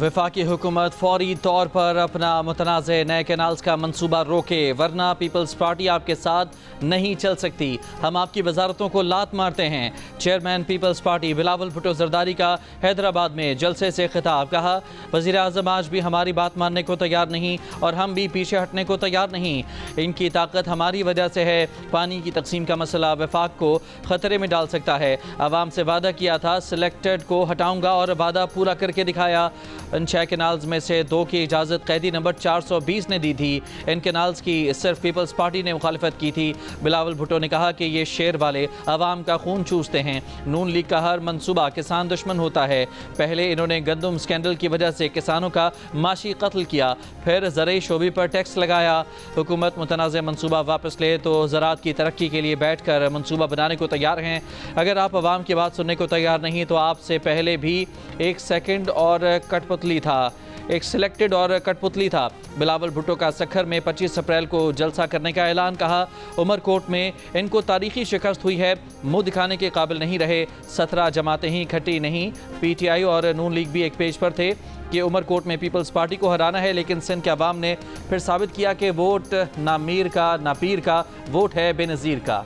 वफाकी हुकूमत फौरी तौर पर अपना मुतनाज़ नए कैनाल्स का मंसूबा रोके, वरना पीपल्स पार्टी आपके साथ नहीं चल सकती। हम आपकी वजारतों को लात मारते हैं। Chairman Peoples Party Bilawal Bhutto Zardari का हैदराबाद में जलसे से खिताब। कहा, वज़ीर आज़म आज भी हमारी बात मानने को तैयार नहीं और हम भी पीछे हटने को तैयार नहीं। इनकी ताकत हमारी वजह से है। पानी की तकसीम का मसला वफाक को ख़तरे में डाल सकता है। आवाम से वादा किया था, सिलेक्टेड को हटाऊंगा और वादा पूरा करके दिखाया। इन 6 कैनाल्स में से 2 की इजाज़त कैदी नंबर 420 ने दी थी। इन कैनाल्स की सिर्फ पीपल्स पार्टी ने मुखालिफत की थी। बिलावल भुट्टो ने कहा कि ये शेर वाले आवाम का खून चूसते हैं। नून लीग का हर मंसूबा किसान दुश्मन होता है। पहले इन्होंने गंदम स्कैंडल की वजह से किसानों का माशी कत्ल किया, फिर ज़राई शोबे पर टैक्स लगाया। हुकूमत मुतनाज़ मंसूबा वापस ले तो ज़राअत की तरक्की के लिए बैठ कर मंसूबा बनाने को तैयार हैं। अगर आप आवाम की बात सुनने को तैयार नहीं तो आपसे पहले भी एक सेकंड और कठपुतली था, एक सिलेक्टेड और कठपुतली था। बिलावल भुट्टो का सखर में 25 अप्रैल को जलसा करने का ऐलान। कहा, उमरकोट में इनको तारीखी शिकस्त हुई है, मुंह दिखाने के काबिल नहीं रहे। 17 जमातें ही खट्टी नहीं। पीटीआई और नून लीग भी एक पेज पर थे कि उमरकोट में पीपल्स पार्टी को हराना है, लेकिन सिंध के अवाम ने फिर साबित किया कि वोट ना मीर का ना पीर का, वोट है बेनज़ीर का।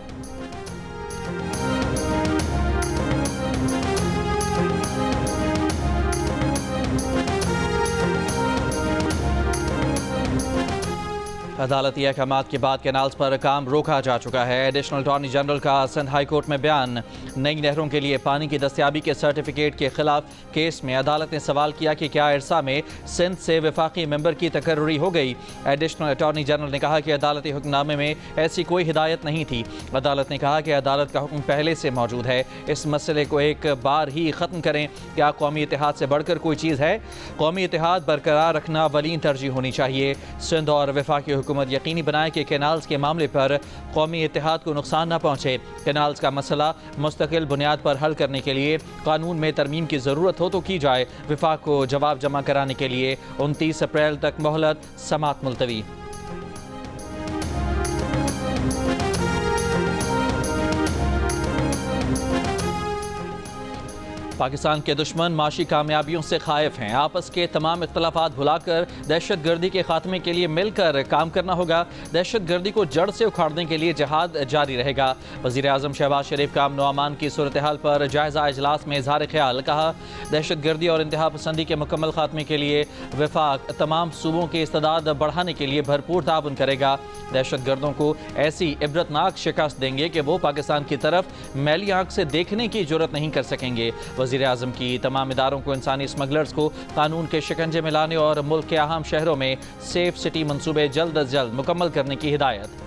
अदालती अहकामात के बाद कैनाल्स पर काम रोका जा चुका है। एडिशनल अटॉर्नी जनरल का सिंध हाई कोर्ट में बयान। नई नहरों के लिए पानी की दस्तियाबी के सर्टिफिकेट के खिलाफ केस में अदालत ने सवाल किया कि क्या इरसा में सिंध से वफाकी मेंबर की तकर्री हो गई। एडिशनल अटॉर्नी जनरल ने कहा कि अदालती हुक्मनामे में ऐसी कोई हिदायत नहीं थी। अदालत ने कहा कि अदालत का हुक्म पहले से मौजूद है। इस मसले को एक बार ही ख़त्म करें। क्या कौमी इत्तेहाद से बढ़कर कोई चीज़ है? कौमी इत्तेहाद बरकरार रखना वलीन तरजीह होनी चाहिए। सिंध और वफाकी हुकूमत यकीनी बनाए कि कैनाल्स के मामले पर कौमी इत्तेहाद को नुकसान न पहुँचे। कैनाल्स का मसला मुस्तकिल बुनियाद पर हल करने के लिए कानून में तरमीम की ज़रूरत हो तो की जाए। विफाक को जवाब जमा कराने के लिए 29 अप्रैल तक मोहलत, समात मुलतवी। पाकिस्तान के दुश्मन माशी कामयाबियों से खायफ हैं। आपस के तमाम इख्तलाफात भुलाकर दहशत गर्दी के खात्मे के लिए मिलकर काम करना होगा। दहशत गर्दी को जड़ से उखाड़ने के लिए जहाद जारी रहेगा। वज़ीर आज़म शहबाज शरीफ का अमन व अमान की सूरत हाल पर जायज़ा इजलास में इज़हार ख्याल। कहा, दहशत गर्दी और इंतहा पसंदी के मुकम्मल खात्मे के लिए वफाक तमाम सूबों की इस्तेदाद बढ़ाने के लिए भरपूर ताउन करेगा। दहशत गर्दों को ऐसी इबरतनाक शिकस्त देंगे कि वो पाकिस्तान की तरफ मैली आंख से देखने की जुर्रत नहीं कर सकेंगे। वज़ीर आज़म की तमाम इदारों को इंसानी स्मगलर्स को कानून के शिकंजे में लाने और मुल्क के अहम शहरों में सेफ सिटी मंसूबे जल्द अज जल्द मुकम्मल करने की हिदायत।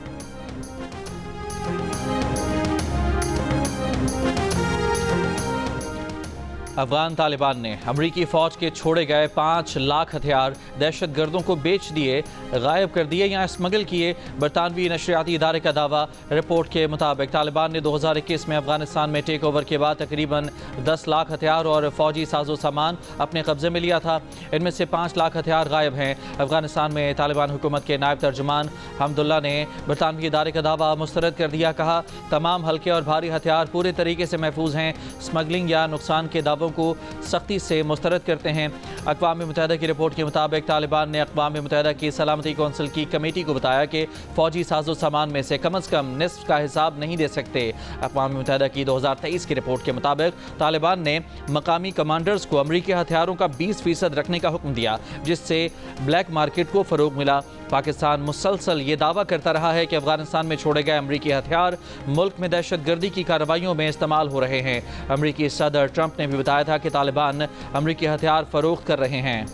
अफगान तालिबान ने अमरीकी फ़ौज के छोड़े गए 5 लाख हथियार दहशत गर्दों को बेच दिए, गायब कर दिए या स्मगल किए। बरतानवी नशरियाती इदारे का दावा। रिपोर्ट के मुताबिक तालिबान ने 2021 में अफगानिस्तान में टेक ओवर के बाद तकरीबन 10 लाख हथियार और फौजी साजो सामान अपने कब्जे में लिया था। इनमें से 5 लाख हथियार गायब हैं। अफगानिस्तान में तालिबान हुकूमत के नायब तर्जुमान हमदुल्ला ने बरतानवी इदारे का दावा मुस्तरद कर दिया। कहा, तमाम हल्के और भारी हथियार पूरे तरीके से महफूज हैं। स्मगलिंग या नुकसान के दावों को सख्ती से मुस्तरद करते हैं। अक़वाम मुत्तहिदा की रिपोर्ट के मुताबिक तालिबान ने अक़वाम मुत्तहिदा की सलामती कौंसिल की कमेटी को बताया कि फ़ौजी साजो सामान में से कम निस्फ का हिसाब नहीं दे सकते। अक़वाम मुत्तहिदा की 2023 की रिपोर्ट के मुताबिक तालिबान ने मकामी कमांडर्स को अमरीकी हथियारों का 20% रखने का हुक्म दिया, जिससे ब्लैक मार्केट को फ़रोग मिला। पाकिस्तान मुसलसल ये दावा करता रहा है कि अफगानिस्तान में छोड़े गए अमरीकी हथियार मुल्क में दहशत गर्दी की कार्रवाइयों में इस्तेमाल हो रहे हैं। अमरीकी सदर ट्रंप ने भी बताया था कि तालिबान अमरीकी हथियार फरोख्त कर रहे हैं।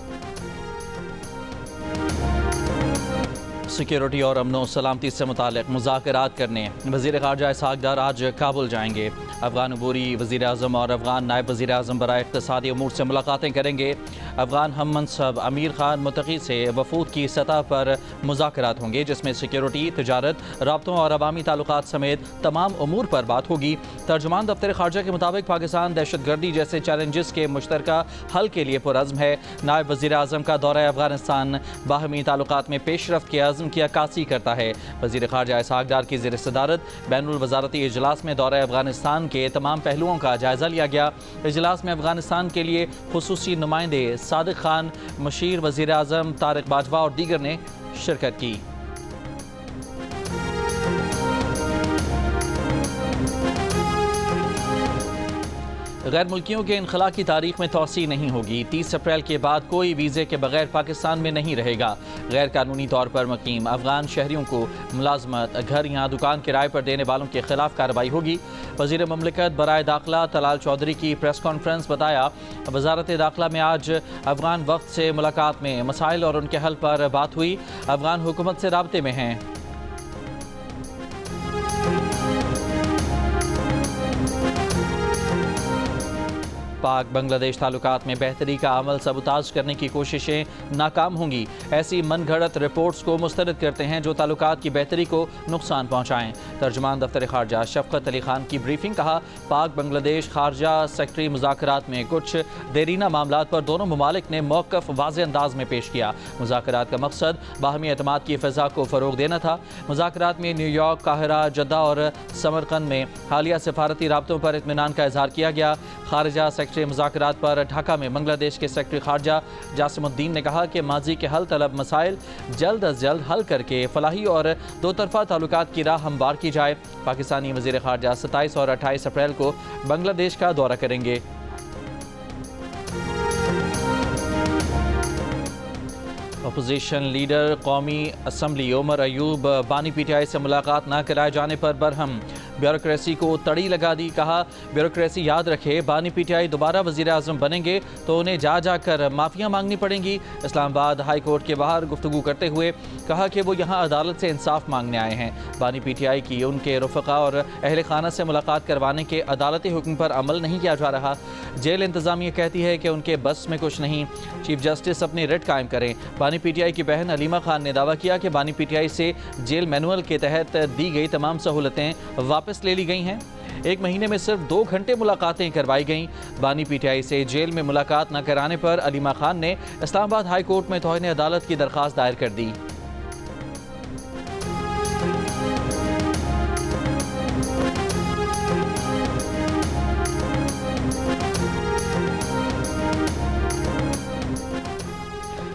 सिक्योरिटी और अमनो सलामती से मुताल्लिक़ मुज़ाकरात करने वज़ीर ख़ारजा इसहाक़ डार आज काबुल जाएंगे। अफ़गान अबूरी वज़ीर आज़म और अफ़गान नायब वज़ीर आज़म बराए इक़्तिसादी अमूर से मुलाकातें करेंगे। अफ़गान हम मनसब अमीर ख़ान मुत्तक़ी से वफ़ूद की सतह पर मुज़ाकरात होंगे, जिसमें सिक्योरिटी, तिजारत, राब्तों और अवामी ताल्लुकात समेत तमाम अमूर पर बात होगी। तर्जुमान दफ्तर ख़ारजा के मुताबिक पाकिस्तान दहशत गर्दी जैसे चैलेंजेस के मुश्तरका हल के लिए पुरज़्म है। नायब वज़ीर आज़म का दौरा अफ़गानिस्तान बाहमी ताल्लुकात में पेशरफ्त के अज़्म की अक्कासी करता है। वज़ीर ख़ारजा इसहाक़ डार की ज़ेर सदारत बैनुल वज़ारती इजलास में दौरा अफ़गानिस्तान जंग के तमाम पहलुओं का जायजा लिया गया। इजलास में अफगानिस्तान के लिए खुसूसी नुमाइंदे सादिक खान, मशीर वज़ीर आज़म तारिक बाजवा और दीगर ने शिरकत की। गैर मुल्कियों के इनखला की तारीख में तोसी नहीं होगी। 30 अप्रैल के बाद कोई वीज़े के बगैर पाकिस्तान में नहीं रहेगा। गैर कानूनी तौर पर मुकीम अफगान शहरियों को मुलाजमत, घर या दुकान किराए पर देने वालों के खिलाफ कार्रवाई होगी। वज़ीर ममलिकत बराए दाखिला तलाल चौधरी की प्रेस कॉन्फ्रेंस बताया, वजारत दाखिला में आज अफगान वक्त से मुलाकात में मसाइल और उनके हल पर बात हुई। अफगान हुकूमत से राब्ते में हैं। पाक बांग्लादेश ताल्लुकात में बेहतरी का अमल सबूताज करने की कोशिशें नाकाम होंगी। ऐसी मनगढ़ंत रिपोर्ट्स को मुस्तरद करते हैं जो ताल्लुकात की बेहतरी को नुकसान पहुँचाएँ। तर्जुमान दफ्तर खारजा शफकत अली खान की ब्रीफिंग। कहा, पाक बांग्लादेश खारजा सेक्रेटरी मुज़ाकरात में कुछ देरीना मामलात पर दोनों ममालिक ने मौक़िफ़ वाज़े अंदाज में पेश किया। मुज़ाकरात का मकसद बाहमी एतमाद की फ़िज़ा को फ़रोग़ देना था। मुज़ाकरात में न्यूयॉर्क, काहिरा, जद्दा और समरकंद में हालिया सफारती राब्तों पर इत्मीनान का इज़हार किया गया। खारजा सेक्रेटरी मुज़ाकरात पर ढाका में बांग्लादेश के सेक्रेटरी खारजा जासिमुद्दीन ने कहा कि माजी के हल तलब मसाइल जल्द अज जल्द हल करके फलाही और दो तरफा ताल्लुकात की राह हमवार की जाए। पाकिस्तानी वज़ीर खारजा 27 और 28 अप्रैल को बांग्लादेश का दौरा करेंगे। अपोजिशन लीडर कौमी असम्बली उमर अयूब बानी PTI से मुलाकात न कराए जाने पर बरहम। ब्यूरोक्रेसी को तड़ी लगा दी। कहा, ब्यूरोक्रेसी याद रखे, बानी PTI दोबारा वज़ीर आज़म बनेंगे तो उन्हें जा जाकर माफ़ियाँ मांगनी पड़ेंगी। इस्लामाबाद हाई कोर्ट के बाहर गुफ्तगू करते हुए कहा कि वो यहाँ अदालत से इंसाफ मांगने आए हैं। बानी PTI की उनके रफ़क़ा और अहल खाना से मुलाकात करवाने के अदालती हुक्म पर अमल नहीं किया जा रहा। जेल इंतज़ामिया कहती है कि उनके बस में कुछ नहीं। चीफ जस्टिस अपनी रिट कायम करें। बानी PTI की बहन अलीमा खान ने दावा किया कि बानी PTI से जेल मैनुअल के तहत दी गई तमाम सहूलतें वापस ले ली गई हैं। एक महीने में सिर्फ 2 घंटे मुलाकातें करवाई गईं। बानी PTI से जेल में मुलाकात न कराने पर अलीमा खान ने इस्लामाबाद हाई कोर्ट में तौहीन अदालत की दरख्वास्त दायर कर दी।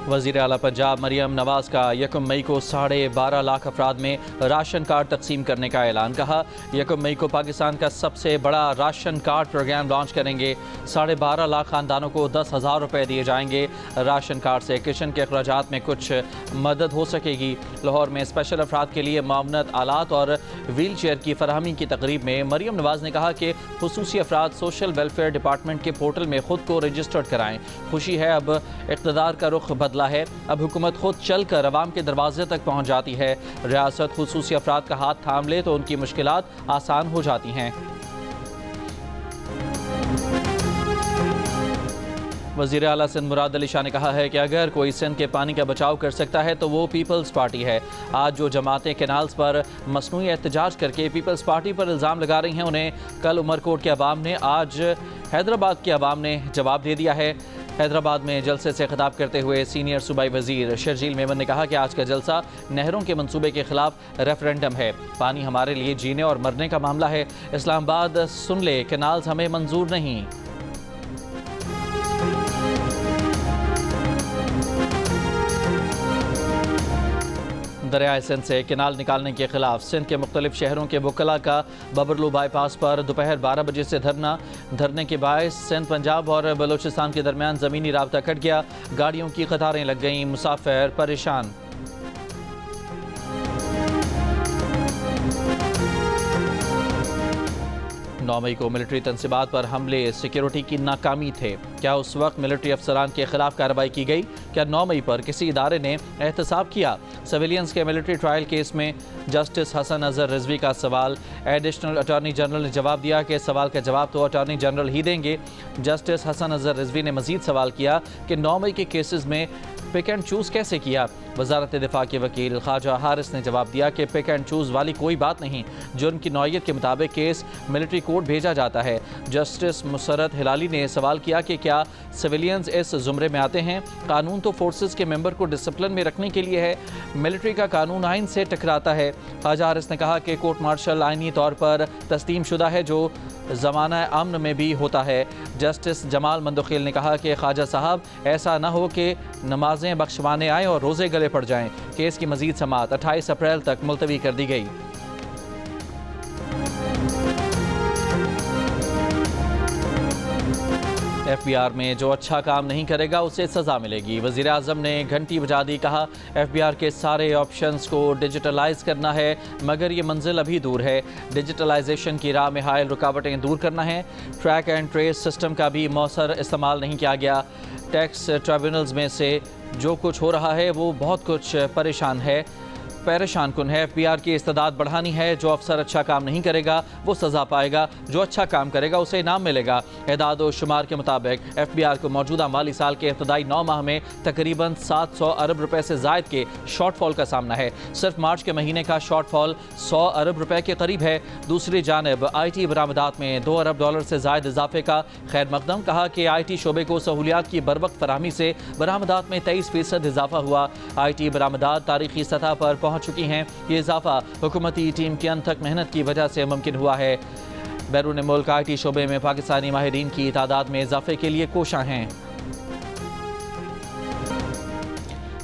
वज़ीर आला पंजाब मरियम नवाज का 1 मई को 12.5 लाख अफराद में राशन कार्ड तकसीम करने का ऐलान। कहा, 1 मई को पाकिस्तान का सबसे बड़ा राशन कार्ड प्रोग्राम लॉन्च करेंगे। 12.5 लाख ख़ानदानों को 10,000 रुपये दिए जाएंगे। राशन कार्ड से किचन के अखराजात में कुछ मदद हो सकेगी। लाहौर में स्पेशल अफराद के लिए मामनत आलात और व्हील चेयर की फरहमी की तकरीब में मरियम नवाज ने कहा कि खुसूसी अफराद सोशल वेलफेयर डिपार्टमेंट के पोर्टल में खुद को रजिस्टर्ड कराएँ। खुशी है, अब इक़्तिदार का रुख बदला है। अब हुकूमत खुद चलकर अवाम के दरवाजे तक पहुंच जाती है। रियासत खुसूसी अफराद का हाथ थाम ले तो उनकी मुश्किलात आसान हो जाती हैं। वज़ीर आला सिंध मुराद अली शाह ने कहा है कि अगर कोई सिंध के पानी का बचाव कर सकता है तो वो पीपल्स पार्टी है। आज जो जमातें कैनाल्स पर मसनूई एहतजाज करके पीपल्स पार्टी पर इल्ज़ाम लगा रही हैं, उन्हें कल उमरकोट के अवाम ने, आज हैदराबाद के अवाम ने जवाब दे दिया है। हैदराबाद में जलसे से खिताब करते हुए सीनियर सूबाई वज़ीर शर्जील मेमन ने कहा कि आज का जलसा नहरों के मंसूबे के खिलाफ रेफरेंडम है। पानी हमारे लिए जीने और मरने का मामला है। इस्लामाबाद सुन ले, कैनाल्स हमें मंजूर नहीं। दरियाए सिंध से कैनाल निकालने के खिलाफ सिंध के मुख्तलिफ शहरों के वकला का बबरलू बाईपास पर दोपहर 12 बजे से धरने के बायस सिंध, पंजाब और बलूचिस्तान के दरमियान ज़मीनी राब्ता कट गया। गाड़ियों की कतारें लग गईं, मुसाफिर परेशान। 9 मई को मिलिट्री तनसीबात पर हमले सिक्योरिटी की नाकामी थे। क्या उस वक्त मिलिट्री अफसरान के खिलाफ कार्रवाई की गई? क्या 9 मई पर किसी इदारे ने एहतसाब किया? सिविलियंस के मिलिट्री ट्रायल केस में जस्टिस हसन अजहर रिजवी का सवाल। एडिशनल अटॉर्नी जनरल ने जवाब दिया कि सवाल का जवाब तो अटॉर्नी जनरल ही देंगे। जस्टिस हसन अजहर रिजवी ने मजीद सवाल किया कि 9 मई के केसेस में पिक एंड चूज़ कैसे किया? वजारत दिफा के वकील ख्वाजा हारिस ने जवाब दिया कि पिक एंड चूज़ वाली कोई बात नहीं, जुर्म की नौयत के मुताबिक केस मिलिट्री कोर्ट भेजा जाता है। जस्टिस मुसरत हिलाली ने सवाल किया कि क्या सिविलियंस इस जुमरे में आते हैं? कानून तो फोर्सेस के मेंबर को डिसिप्लिन में रखने के लिए है, मिलिट्री का कानून आइन से टकराता है। ख्वाजा हारिस ने कहा कि कोर्ट मार्शल आइनी तौर पर तस्लीम शुदा है, जो ज़माना अमन में भी होता है। जस्टिस जमाल मंदखिल ने कहा कि ख्वाजा साहब, ऐसा न हो कि नमाजें बख्शवाने आएँ और रोज़े गले पड़ जाएं। केस की मज़ीद समाअत 28 अप्रैल तक मुलतवी कर दी गई। FBR में जो अच्छा काम नहीं करेगा उसे सज़ा मिलेगी। वज़ीर आज़म ने घंटी बजा दी, कहा FBR के सारे ऑप्शंस को डिजिटलाइज करना है, मगर ये मंजिल अभी दूर है। डिजिटलाइजेशन की राह में हायल रुकावटें दूर करना है। ट्रैक एंड ट्रेस सिस्टम का भी मौसर इस्तेमाल नहीं किया गया। टैक्स ट्रिब्यूनल्स में से जो कुछ हो रहा है वो बहुत कुछ परेशान कुन है। FBR की इस्तेदाद बढ़ानी है। जो अफसर अच्छा काम नहीं करेगा वो सज़ा पाएगा, जो अच्छा काम करेगा उसे इनाम मिलेगा। एदाद व शुमार के मुताबिक FBR को मौजूदा माली साल के इब्तदाई 9 माह में तकरीबन 700 अरब रुपए से ज़ायद के शॉर्टफॉल का सामना है। सिर्फ मार्च के महीने का शॉर्टफॉल 100 अरब रुपए के करीब है। दूसरी जानब IT बरामदात में $2 अरब से ज़ायद इजाफे का खैर मकदम। कहा कि IT शोबे को सहूलियात की बरवक्त फराहमी से बरामदात में 23% इजाफा हुआ। IT बरामदात तारीखी सतह पर पहुँच चुकी हैं। ये इजाफा हुकूमती टीम की अनथक मेहनत की वजह से मुमकिन हुआ है। बैरून मुल्क IT शोबे में पाकिस्तानी माहिरीन की तादाद में इजाफे के लिए कोशां हैं।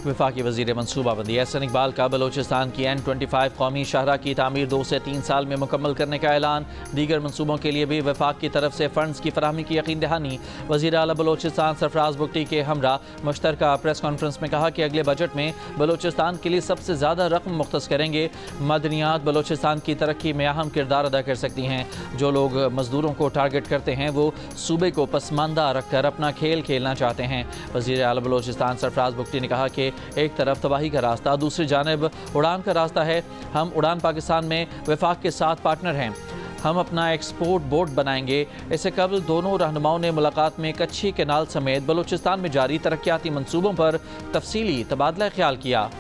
वफाकी वज़ीर मनसूबाबंदी एहसन इकबाल का बलोचिस्तान की N25 कौमी शाहरा की तामीर 2 से 3 साल में मुकम्मल करने का ऐलान। दीगर मनसूबों के लिए भी वफाक की तरफ से फ़ंड्स की फराहमी की यकीन दहानी। वज़ीर आला बलोचिस्तान सरफराज बुगटी के हमरा मुश्तरका प्रेस कॉन्फ्रेंस में कहा कि अगले बजट में बलोचिस्तान के लिए सबसे ज़्यादा रकम मुख्तस करेंगे। मदनियात बलोचिस्तान की तरक्की में अहम किरदार अदा कर सकती हैं। जो लोग मजदूरों को टारगेट करते हैं वो सूबे को पसमानदा रखकर अपना खेल खेलना चाहते हैं। वज़ीर आला बलोचिस्तान सरफराज बुगटी ने कहा कि एक तरफ तबाही का रास्ता, दूसरी जानिब उड़ान का रास्ता है। हम उड़ान पाकिस्तान में वफाक के साथ पार्टनर हैं। हम अपना एक्सपोर्ट बोर्ड बनाएंगे। इससे कबल दोनों रहनुमाओं ने मुलाकात में कच्छी कैनाल समेत बलोचिस्तान में जारी तरक्याती मंसूबों पर तफसीली तबादला ख्याल किया।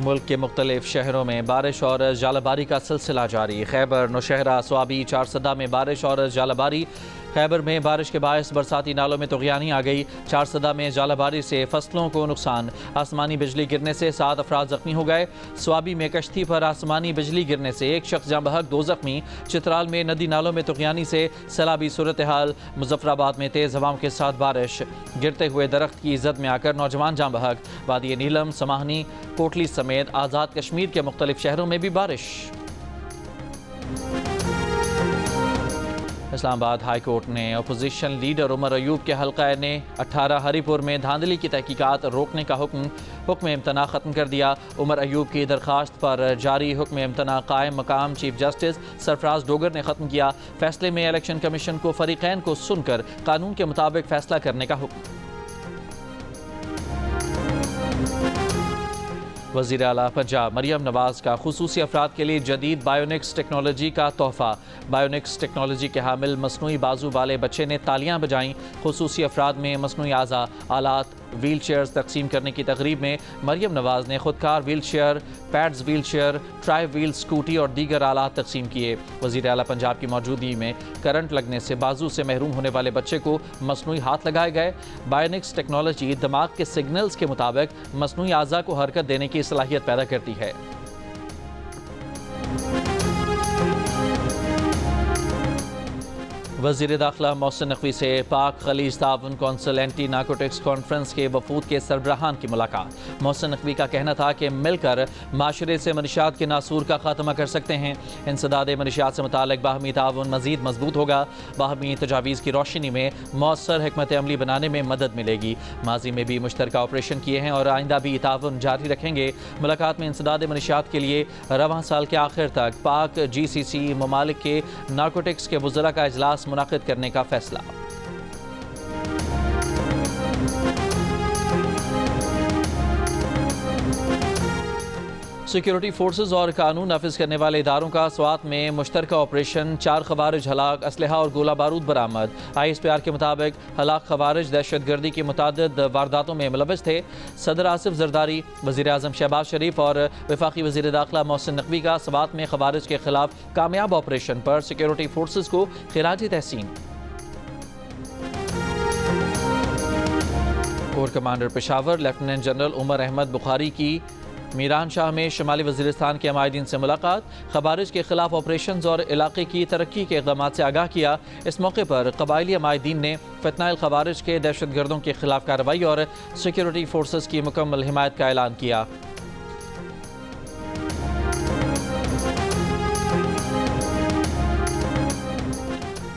मुल्क के मुख्तलिफ शहरों में बारिश और जालाबारी का सिलसिला जारी। खैबर, नौशहरा, स्वाबी, चारसदा में बारिश और जालाबारी। खैबर में बारिश के बायस बरसाती नालों में तुग़यानी आ गई। चारसदा में जालाबारी से फसलों को नुकसान। आसमानी बिजली गिरने से 7 अफराद जख्मी हो गए। स्वाबी में कश्ती पर आसमानी बिजली गिरने से 1 शख्स जाँ बहक, 2 जख्मी। चित्राल में नदी नालों में तुग़यानी से सैलाबी सूरत हाल। मुजफ्फराबाद में तेज़ हवाओं के साथ बारिश। गिरते हुए दरख्त की जद में आकर नौजवान जाँ बहक। वादी नीलम, समाहनी, कोटली समेत आज़ाद कश्मीर के मुख्तलिफ शहरों में भी बारिश। इस्लामाबाद हाई कोर्ट ने अपोजिशन लीडर उमर अयूब के हल्का ने 18 हरीपुर में धांधली की तहकीकात रोकने का हुक्म इम्तना ख़त्म कर दिया। उमर अयूब की दरख्वास्त पर जारी हुक्म इम्तना कायम मकाम चीफ जस्टिस सरफराज डोगर ने ख़त्म किया। फैसले में इलेक्शन कमीशन को फरीक़ैन को सुनकर कानून के मुताबिक फैसला करने का हुक्म। वज़ीर आला पंजाब मरियम नवाज़ का खुसूसी अफराद के लिए जदीद बायोनिक्स टेक्नोलॉजी का तोहफ़ा। बायोनिक्स टेक्नोलॉजी के हामिल मसनूई बाजू वाले बच्चे ने तालियां बजाईं। खुसूसी अफराद में मसनूई आज़ा, आलात, व्हील चेयर्स तकसीम करने की तकरीब में मरियम नवाज़ ने खुदकार wheelchair, pads wheelchair, tri wheel scooty और दीगर आलात तकसीम किए। वज़ीर आला पंजाब की मौजूदगी में करंट लगने से बाजू से महरूम होने वाले बच्चे को मसनूई हाथ लगाए गए। बायोनिक्स टेक्नोलॉजी दिमाग के सिग्नल्स के मुताबिक मसनूई आज़ा को हरकत देने की सलाहियत पैदा करती है। वज़ीर दाखिला मोहसिन नकवी से पाक खलीज ताउन कौंसिल एंटी नारकोटिक्स कॉन्फ्रेंस के वफूद के सरबराहान की मुलाकात। मोहसिन नकवी का कहना था कि मिलकर माशरे से मनशियात के नासूर का खात्मा कर सकते हैं। इंसदाद मनशियात से मुतालिक बाहमी ताउन मज़ीद मजबूत होगा। बाहमी तजावीज़ की रोशनी में मौसर हिकमत अमली बनाने में मदद मिलेगी। माजी में भी मुश्तरका ऑपरेशन किए हैं और आइंदा भी ताउन जारी रखेंगे। मुलाकात में इंसदाद मनशियात के लिए रवां साल के आखिर तक पाक GCC ममालिक के नारकोटिक्स के वज़रा का इजलास मुनाकिद करने का फैसला। सिक्योरिटी फोर्सेज और कानून नाफिज करने वाले इदारों का स्वात में मुश्तरका ऑपरेशन। 4 खवारिज हलाक, असलहा और गोला बारूद बरामद। ISPR के मुताबिक हलाक खवारिज दहशत गर्दी की मुतादिद वारदातों में मुलव्वस थे। सदर आसिफ जरदारी, वज़ीर आज़म शहबाज शरीफ और वफाकी वज़ीर दाखिला मोहसिन नकवी का स्वात में खवारिज के खिलाफ कामयाब ऑपरेशन पर सिक्योरिटी फोर्सेज को खिराज तहसीन। Corps commander Peshawar lieutenant general Umar Ahmed Bukhari की मीरान शाह में शुमाली वज़ीरिस्तान के अमायदीन से मुलाकात, खवारिज के खिलाफ ऑपरेशन और इलाके की तरक्की के इक़दाम से आगाह किया। इस मौके पर कबायली अमायदीन ने फितनाइल खवारिज के दहशत गर्दों के खिलाफ कार्रवाई और सिक्योरिटी फोर्सेस की मुकम्मल हिमायत का ऐलान किया।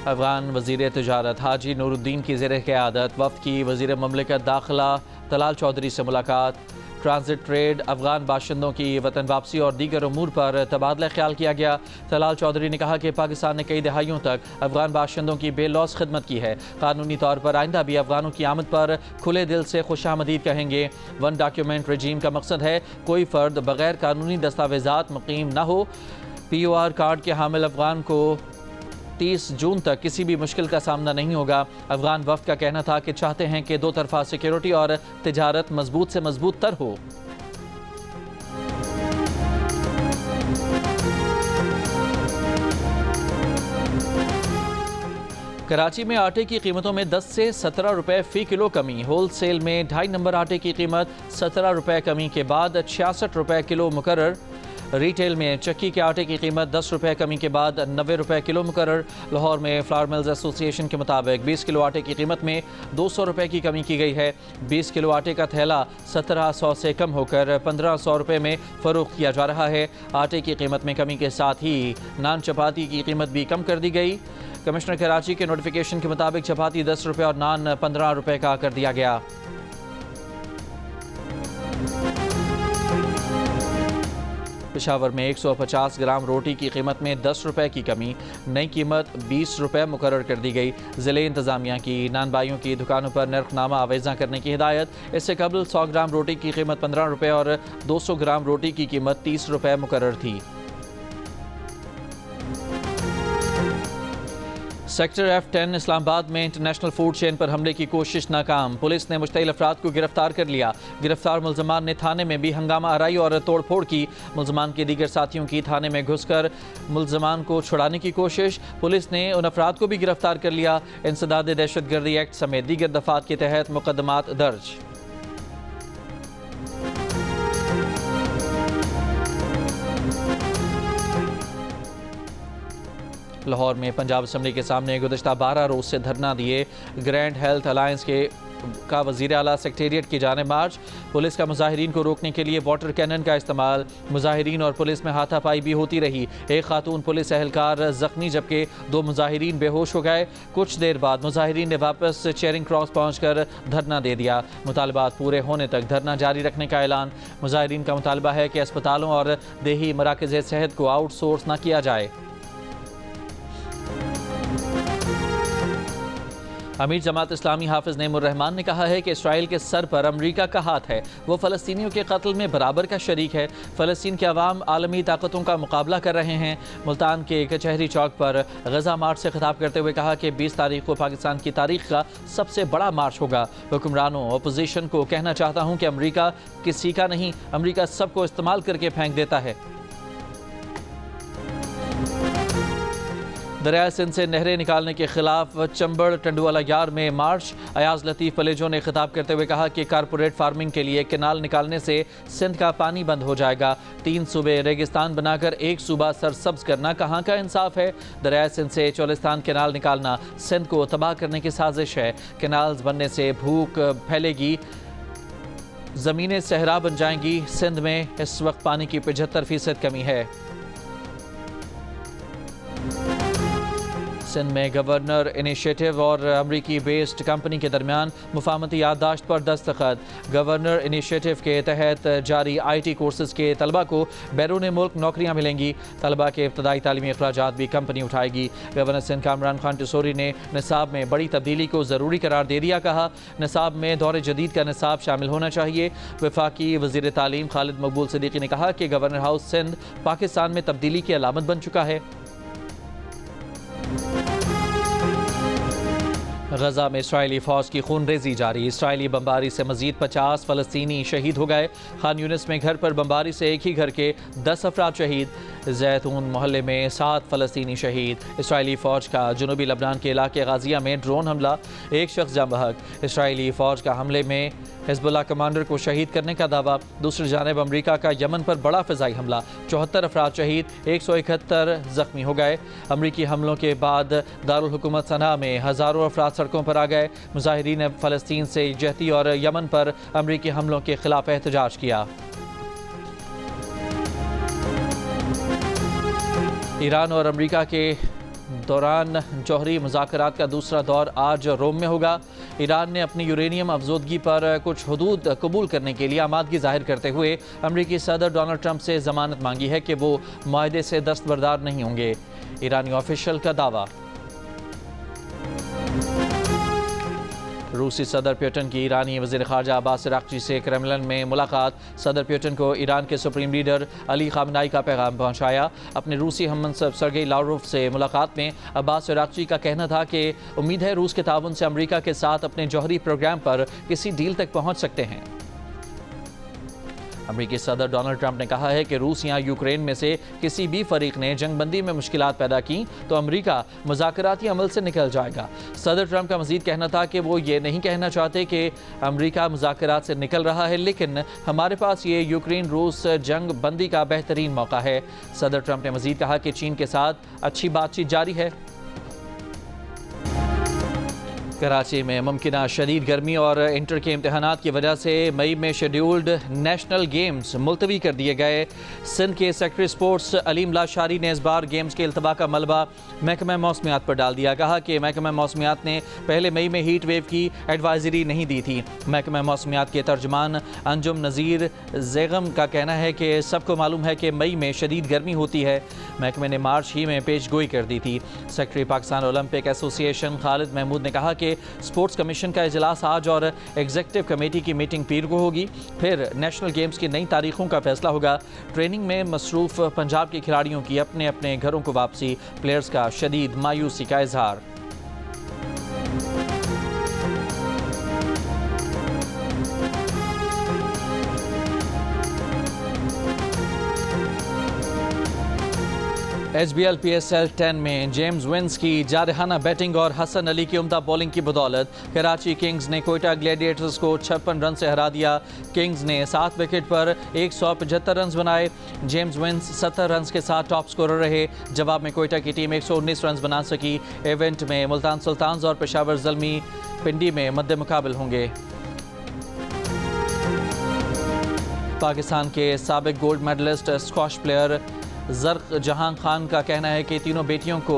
अफगान वज़ीर तिजारत हाजी नूरुद्दीन की ज़ेर क़यादत वफ़द की वज़ीर ममलिकत दाखिला तलाल चौधरी से मुलाकात, ट्रांजिट ट्रेड, अफगान बाशिंदों की वतन वापसी और दीगर अमूर पर तबादला ख्याल किया गया। तलाल चौधरी ने कहा कि पाकिस्तान ने कई दहाइयों तक अफगान बाशिंदों की बेलौस खिदमत की है। कानूनी तौर पर आइंदा भी अफगानों की आमद पर खुले दिल से खुशामदीद कहेंगे। वन डॉक्यूमेंट रजीम का मकसद है कोई फ़र्द बगैर कानूनी दस्तावेजात मुकीम न हो। POR कार्ड के हामिल अफगान को 30 जून तक किसी भी मुश्किल का सामना नहीं होगा। अफगान वफ़द का कहना था कि चाहते हैं कि दो तरफा सिक्योरिटी और तिजारत मजबूत से मजबूत तर हो। कराची में आटे की कीमतों में 10 से 17 रुपए फ़ी किलो कमी। होल सेल में 2.5 नंबर आटे की कीमत 17 रुपए कमी के बाद 66 रुपए किलो मुकर्रर। रिटेल में चक्की के आटे की कीमत 10 रुपए कमी के बाद 90 रुपए किलो मुकर्रर। लाहौर में फ्लावर मिल्स एसोसिएशन के मुताबिक 20 किलो आटे की कीमत में 200 रुपए की कमी की गई है। 20 किलो आटे का थैला 1700 से कम होकर 1500 रुपए में फ़रोख्त किया जा रहा है। आटे की कीमत में कमी के साथ ही नान चपाती की कीमत भी कम कर दी गई। कमिश्नर कराची के नोटिफिकेशन के मुताबिक चपाती 10 रुपए और नान 15 रुपए का कर दिया गया। पेशावर में 150 ग्राम रोटी की कीमत में 10 रुपए की कमी, नई कीमत 20 रुपए मुकर्रर कर दी गई। ज़िले इंतज़ामिया की नानबाइयों की दुकानों पर नरखनामा आवेज़ा करने की हिदायत। इससे कबल 100 ग्राम रोटी की कीमत 15 रुपए और 200 ग्राम रोटी की कीमत 30 रुपए मुकर्रर थी। सेक्टर F10 इस्लामाबाद में इंटरनेशनल फूड चेन पर हमले की कोशिश नाकाम। पुलिस ने मुश्तइल अफराद को गिरफ्तार कर लिया। गिरफ्तार मुल्ज़मान ने थाने में भी हंगामा आराई और तोड़ फोड़ की। मुल्ज़मान के दीगर साथियों की थाने में घुसकर मुल्ज़मान को छुड़ाने की कोशिश। पुलिस ने उन अफराद को भी गिरफ्तार कर लिया। इंसदाद दहशतगर्दी एक्ट समेत दीगर दफात के तहत मुकदमात दर्ज। लाहौर में पंजाब असम्बली के सामने गुज़श्ता 12 रोज़ से धरना दिए ग्रैंड हेल्थ अलायंस का वज़ीर आला सेक्रेटेरिएट की जानिब मार्च। पुलिस का मुजाहिरीन को रोकने के लिए वाटर कैनन का इस्तेमाल। मुजाहिरीन और पुलिस में हाथापाई भी होती रही। एक खातून पुलिस एहलकार ज़ख्मी जबकि 2 मुजाहिरीन बेहोश हो गए। कुछ देर बाद मुजाहिरीन ने वापस चेरिंग क्रॉस पहुंचकर धरना दे दिया। मुतालबात पूरे होने तक धरना जारी रखने का ऐलान। मुजाहिरीन का मुतालबा है कि अस्पतालों और देही मराकज़ सेहत को आउटसोर्स न किया जाए। अमीर जमात इस्लामी हाफिज नईमुर रहमान ने कहा है कि इसराइल के सर पर अमरीका का हाथ है। वो फ़लस्तीनियों के कत्ल में बराबर का शरीक है। फ़लस्तीन के अवाम आलमी ताकतों का मुकाबला कर रहे हैं। मुल्तान के कचहरी चौक पर गजा मार्च से खिताब करते हुए कहा कि 20 तारीख को पाकिस्तान की तारीख का सबसे बड़ा मार्च होगा। हुक्मरानों अपोजिशन को कहना चाहता हूँ कि अमरीका किसी का नहीं, अमरीका सबको इस्तेमाल करके फेंक देता है। दरिया सिंध से नहरें निकालने के खिलाफ चंबड़ टंडुवाला यार में मार्च। अयाज लतीफ़ पलेजो ने खिताब करते हुए कहा कि कारपोरेट फार्मिंग के लिए केनाल निकालने से सिंध का पानी बंद हो जाएगा। 3 सूबे रेगिस्तान बनाकर एक सूबा सरसब्ज करना कहाँ का इंसाफ है। दरिया सिंध से चोलिस्तान केनाल निकालना सिंध को तबाह करने की साजिश है। केनाल्स बनने से भूख फैलेगी, ज़मीनें सहरा बन जाएंगी। सिंध में इस वक्त पानी की 75% कमी है। सिंध में गवर्नर इनिशिएटिव और अमरीकी बेस्ड कंपनी के दरमियान मुफाहमती याददाश्त पर दस्तखत। गवर्नर इनिशिएटिव के तहत जारी IT कोर्सेज के तलबा को बैरून मुल्क नौकरियां मिलेंगी। तलबा के इब्तदाई तालीमी अखराजात भी कंपनी उठाएगी। गवर्नर सिंध कामरान खान टसूरी ने निसाब में बड़ी तब्दीली को ज़रूरी करार दे दिया। कहा निसाब में दौर जदीद का निसाब शामिल होना चाहिए। वफाकी वज़ीर तालीम खालिद मकबूल सिद्दीकी ने कहा कि गवर्नर हाउस सिंध पाकिस्तान में तब्दीली की अलामत बन चुका है। गजा में इसराइली फौज की खूनरेजी जारी। इसराइली बमबारी से मजीद 50 फ़लस्तीनी शहीद हो गए। खान यूनिस में घर पर बमबारी से एक ही घर के 10 अफराद शहीद। जैतून मोहल्ले में 7 फ़लस्तीनी शहीद। इसराइली फ़ौज का जनूबी लबनान के इलाके गाजिया में ड्रोन हमला, एक शख्स जाँ बहक। इसराइली फ़ौज का हमले में हिजबुल्लाह कमांडर को शहीद करने का दावा। दूसरी जानिब अमरीका का यमन पर बड़ा फ़िज़ाई हमला, 74 अफराद शहीद, 171 ज़ख्मी हो गए। अमरीकी हमलों के बाद दारुल हुकूमत सना में हज़ारों अफराद सड़कों पर आ गए। मुजाहिरीन ने फ़लस्तीन से यकजहती और यमन पर अमरीकी हमलों के खिलाफ एहतजाज किया। ईरान और अमरीका के दौरान जौहरी मुज़ाकरात का दूसरा दौर आज रोम में होगा। ईरान ने अपनी यूरेनियम अफजोदगी पर कुछ हदूद कबूल करने के लिए आमादगी जाहिर करते हुए अमरीकी सदर डोनाल्ड ट्रंप से ज़मानत मांगी है कि वो मुआहदे से दस्तबरदार नहीं होंगे। ईरानी ऑफिशियल का दावा। रूसी सदर पुतिन की ईरानी वज़ीर ख़ारजा अब्बास अराग़ची से क्रेमलिन में मुलाकात। सदर पुतिन को ईरान के सुप्रीम लीडर अली ख़ामेनी का पैगाम पहुंचाया। अपने रूसी हममनसब सरगेई लावरोव से मुलाकात में अब्बास अराग़ची का कहना था कि उम्मीद है रूस के ताउन से अमरीका के साथ अपने जौहरी प्रोग्राम पर किसी डील तक पहुँच सकते हैं। अमरीकी सदर डोनाल्ड ट्रंप ने कहा है कि रूस या यूक्रेन में से किसी भी फरीक ने जंगबंदी में मुश्किलात पैदा की तो अमरीका मुज़ाकराती अमल से निकल जाएगा। सदर ट्रंप का मजीद कहना था कि वो ये नहीं कहना चाहते कि अमरीका मुज़ाकरात से निकल रहा है, लेकिन हमारे पास ये यूक्रेन रूस जंग बंदी का बेहतरीन मौका है। सदर ट्रंप ने मजीद कहा कि चीन के साथ अच्छी बातचीत जारी है। कराची में मुमकिना शदीद गर्मी और इंटर के इम्तहानात की वजह से मई में शेड्यूल्ड नेशनल गेम्स मुलतवी कर दिए गए। सिंध के सेक्रेटरी स्पोर्ट्स अलीम लाशारी ने इस बार गेम्स के इल्तवा का मलबा महकमा मौसमियात पर डाल दिया। कहा कि महकमा मौसमियात ने पहले मई में हीट वेव की एडवाइजरी नहीं दी थी। महकमा मौसमियात के तर्जमान अंजुम नज़ीर ज़ेगम का कहना है कि सबको मालूम है कि मई में शदीद गर्मी होती है। महकमे ने मार्च ही में पेशगोई कर दी थी। Secretary Pakistan Olympic Association Khalid Mahmood ने कहा कि स्पोर्ट्स कमीशन का इजलास आज और एग्जीक्यूटिव कमेटी की मीटिंग पीर को होगी। फिर नेशनल गेम्स की नई तारीखों का फैसला होगा। ट्रेनिंग में मसरूफ पंजाब के खिलाड़ियों की अपने अपने घरों को वापसी, प्लेयर्स का शदीद मायूसी का इजहार। HBL PSL 10 में जेम्स विंस की जारहाना बैटिंग और हसन अली की उम्दा बॉलिंग की बदौलत कराची किंग्स ने कोयटा ग्लैडिएटर्स को 56 रन से हरा दिया। किंग्स ने 7 विकेट पर 175 रन बनाए। जेम्स विंस 70 रन के साथ टॉप स्कोरर रहे। जवाब में कोयटा की टीम 119 रन बना सकी। इवेंट में मुल्तान सुल्तान्स और पेशावर ज़ल्मी पिंडी में मद्दे मुकाबल होंगे। पाकिस्तान के साबिक गोल्ड मेडलिस्ट स्क्वाश प्लेयर ज़र्क जहां खान का कहना है कि तीनों बेटियों को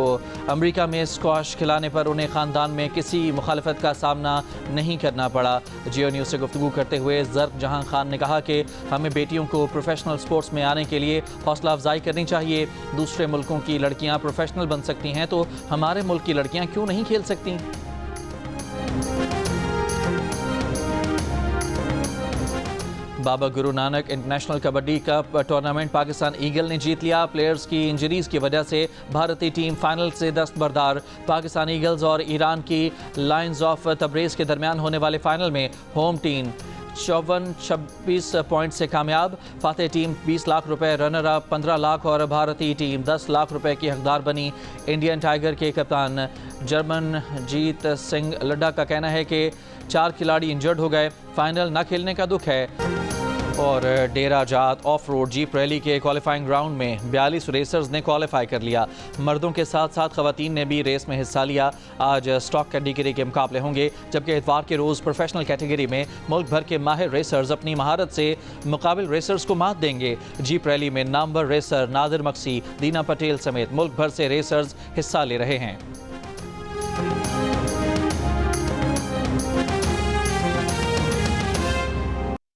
अमेरिका में स्क्वाश खिलाने पर उन्हें ख़ानदान में किसी मुखालफत का सामना नहीं करना पड़ा। जियो न्यूज़ से गुफ्तगू करते हुए ज़र्क जहां खान ने कहा कि हमें बेटियों को प्रोफेशनल स्पोर्ट्स में आने के लिए हौसला अफजाई करनी चाहिए। दूसरे मुल्कों की लड़कियां प्रोफेशनल बन सकती हैं तो हमारे मुल्क की लड़कियां क्यों नहीं खेल सकती। Baba Guru Nanak international kabaddi cup tournament Pakistan eagle ने जीत लिया। प्लेयर्स की इंजरीज की वजह से भारतीय टीम फाइनल से दस्तबरदार। पाकिस्तान ईगल्स और ईरान की लायंस ऑफ तब्रेज़ के दरमियान होने वाले फाइनल में होम टीम 54-26 पॉइंट से कामयाब। फातेह टीम 20 लाख रुपए, रनर अप 15 लाख और भारतीय टीम 10 लाख रुपए की हकदार बनी। इंडियन टाइगर के कप्तान जर्मनजीत सिंह लड्डा का कहना है कि 4 खिलाड़ी इंजर्ड हो गए, फाइनल न खेलने का दुख है। और डेरा जात ऑफ रोड जीप रैली के क्वालिफाइंग राउंड में 42 रेसर्स ने क्वालिफाई कर लिया। मर्दों के साथ साथ खवातीन ने भी रेस में हिस्सा लिया। आज स्टॉक कैटेगरी के मुकाबले होंगे, जबकि इतवार के रोज़ प्रोफेशनल कैटेगरी में मुल्क भर के माहिर रेसर्स अपनी महारत से मुकाबिल रेसर्स को मात देंगे। जीप रैली में नामवर रेसर नादिर मक्सी, दीना पटेल समेत मुल्क भर से रेसर्स हिस्सा ले रहे हैं।